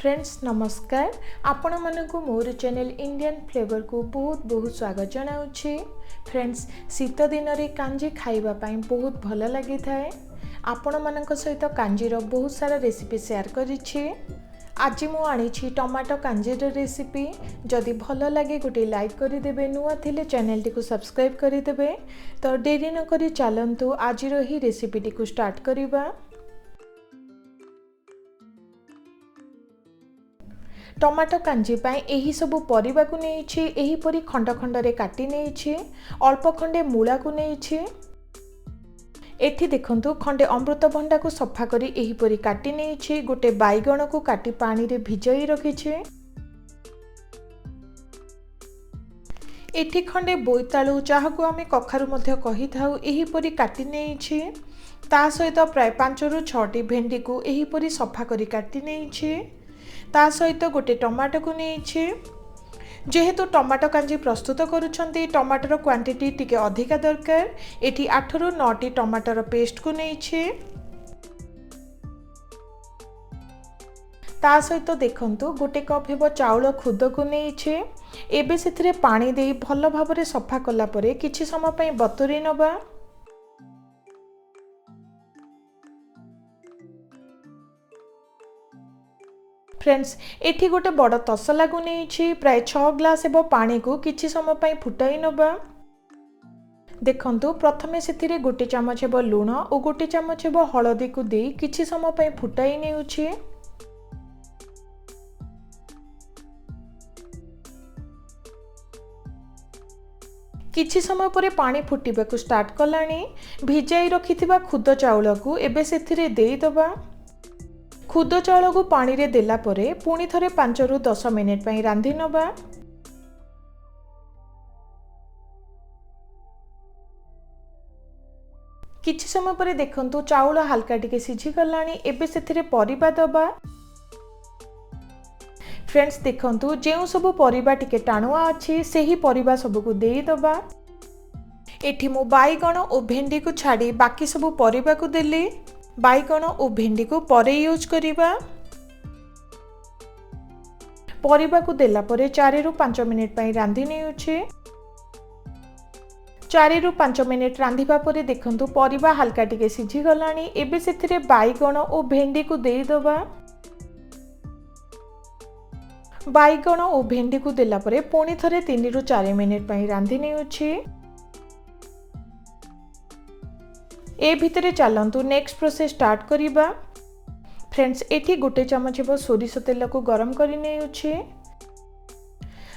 Friends नमस्कार आपण मानक मोर चैनल इंडियन फ्लेवर को बहुत बहुत स्वागत जनाऊँगी। फ्रेंड्स शीत दिन में कांजी खाइबा पाई बहुत भल लगी थाए। आपण मानक सहित कांजीर बहुत सारा रेसिपी शेयर करिछि। आज मु आनी टमाटो कांजीर रेसिपी। जदि भल लगे गोटे लाइक करदेवे, नुआ थिले चैनल टी को सब्सक्राइब करदेवे। तो डेरी न करी चलंतु आज ही रेसिपी टी को स्टार्ट करिबा। टमाटो कांजी पाई एही सबु परिबा को नेइछि, एही परी खंड खंड रे काटी नेइछि। अल्प खंडे मूला को नेइछि। एठी देखंतु खंडे अमृतभंडा को सफा करी एही परी काटी नेइछि। गोटे बाइगण को काटी पानी रे भिजई रखिछि। एठी खंडे बोईतालु जाहाको आमे कखारु मध्य कहि थाउ एही परी काटी नेइछि। ता सहित प्राय 5 रु 6 टी भेंडी को एही परी सफा करी काटी नेइछि। ता सहित गोटे टमाटो को नेइछि। जेहेतु टमाटो कांजी प्रस्तुत करूछंती टमाटर क्वांटिटी टिके अधिका दरकार। एठी 8 रु 9 टी टमाटर पेस्ट को नेइछि। ता सहित देखंतु गोटे कप हेबो चाउल खुद को नेइछि। एबे सेथिरे पानी देई भल भाबरे सफा कला परे किछि समय पई बतुरी नबा। फ्रेंड्स एठी गोटे बड़ तसला को नेइछि। प्राय 6 ग्लास हेबो पानी को किछि समय पई फुटाई नबा। देखंतु प्रथमे सेथिरे गोटे चमच हेबो लूण और गोटे चमच हेबो हळदी को देई किछि समय पई फुटाई नेउछि। किछि समय परे पानी फुटिबा को स्टार्ट कलानी। भिजाई रखिथिबा खुद चाउल को एबे सेथिरे देई दबा। खुद चाउल को पानी रे देला परे पुणी थरे 5 रु 10 मिनिट पई रांधी नबा। किछि समय परे देखंतु चाउल हल्का टिके सिझी गलानी। एबे सेथिरे परिबा दबा। फ्रेंड्स देखंतु जेउ सब परिबा टिके टाणुआ अछि सेही परिबा सब को देई दबा। एठी मो बाइगण और भेंडी को छाड़ी बाकी सब परिबा को देली। बाइगण और भेंडी को परे यूज करिबा। परिबा को देला परे 4 रु 5 मिनिट पई रांधी नेउछि। 4 रु 5 मिनिट रांधिबा परे देखंतु परिबा हल्का टिके सिझी गलानी। एबे सेथिरे बाइगण और भेंडी को देई दबा। बाइगण और भेंडी को देला परे पुणी थरे 3 रु 4 मिनिट पई रांधी नेउछि। ए भितरे चलंतु नेक्स्ट प्रोसेस स्टार्ट करिबा। फ्रेंड्स एठी गोटे चमच हेबो सोरिष तेल को गरम करि नेउछि।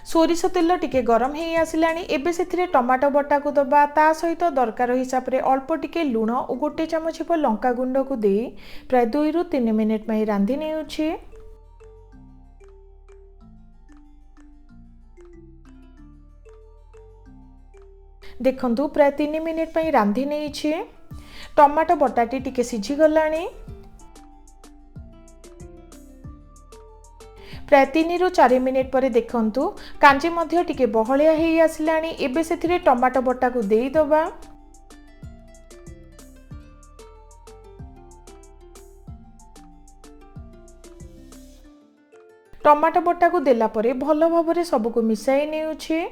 सोरिष तेल टिके गरम हेई आसिलानी। एबे सेथिरे टमाटो बटा को दबा। ता सहित दरकार हिसाब रे अल्प टिके लूण और गोटे चमच हेबो लंका गुंड को देई प्राय 2 रु 3 मिनिट पई रांधी नेउछि। देखंतु प्राय 3 मिनिट पई रांधी नेइछि। टमाटो बटाटी टिके सिझी गलानी। प्राय 3 रु 4 मिनिट परे देखंतु कांजी मध्य टिके बहलिया हेई आसिलानी। एबे सेथिरे टमाटो बटा को देई दबा। टमाटो बटा को देला परे भलो भाबरे सब को मिसाई नेउछि।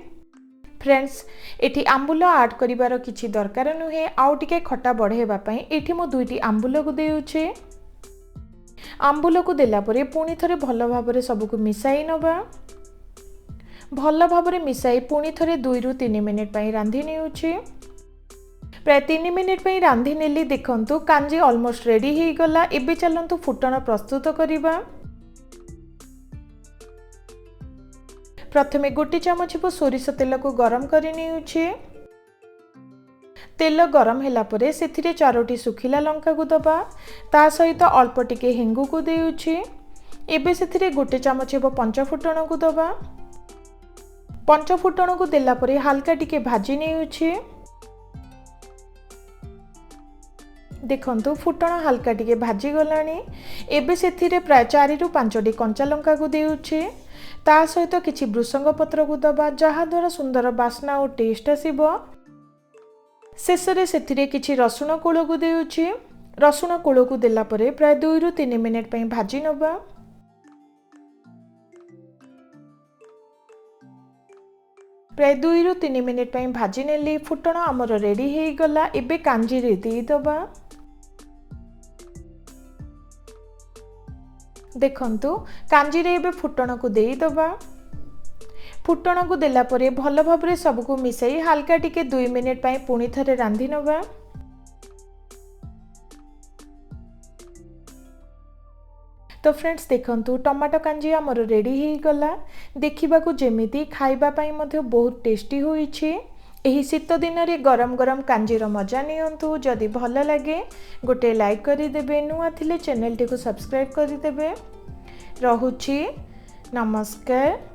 फ्रेंड्स एठी आंबुल ऐड करिवार किछि दरकार नुहे। आउ टिके खट्टा बढ़ेबा पई एठी मो 2टी आंबुल को देउछि। आंबुल को देला परे पुणी थरे भलो भाबरे सब को मिसाई नबा। भलो भाबरे मिसाई पुणी थरे 2 रु 3 मिनिट पई रांधी नेउछि। प्राय 3 मिनिट पई रांधी नेली। देखंतु कांजी ऑलमोस्ट रेडी हेई गला। एबे चलंतु फुटण प्रस्तुत करिबा। प्रथमे गोटे चमच हेबो सोरिष तेल को गरम करि नेउछि। तेल गरम हैला परे सेथिरे 4टी सुखिला लंका को दबा। ता सहित अल्प टिके हिंग को देउछि। एबे सेथिरे गोटे चमच हेबो पंचफोरन को दबा। पंचफोरन को देला परे हल्का टिके भाजी नेउछि। देखंतु फुटण हल्का टिके भाजी गलानी। एबे सेथिरे प्राय 4 रु 5टी कंचा लंका को देउछि। ता सहित किछि भृषंग पत्र को दबा जहा द्वारा सुंदर बास्ना और टेस्ट आसीबो। शेषरे सेथिरे किछि रसुण कोळ को देउछि। रसुण कोळ को देला परे प्राय 2 रु 3 मिनिट पई भाजी नबा। प्राय 2 रु 3 मिनिट पई भाजी नेली। फुटण हमर रेडी हे गला। एबे कांजी रे देई दबा। देखंतु कांजी रे एबे फुटण को देई दबा। फुटण को देला परे भल भाबरे सबको मिसाई हल्का टिके 2 मिनिट पई पुणी थरे रांधी नबा। तो फ्रेंड्स देखंतु टमाटो कांजी हमर रेडी हे गला। देखिबा को जेमिति खाइबा पई मध्ये बहुत टेस्टी होई छी। एही शीत दिन रे गरम गरम कांजीर मजा नियंतु। जदि भल लगे गोटे लाइक करि देबे। नुआ थिले चैनल टी को सब्सक्राइब करि देबे। रहुछि नमस्कार।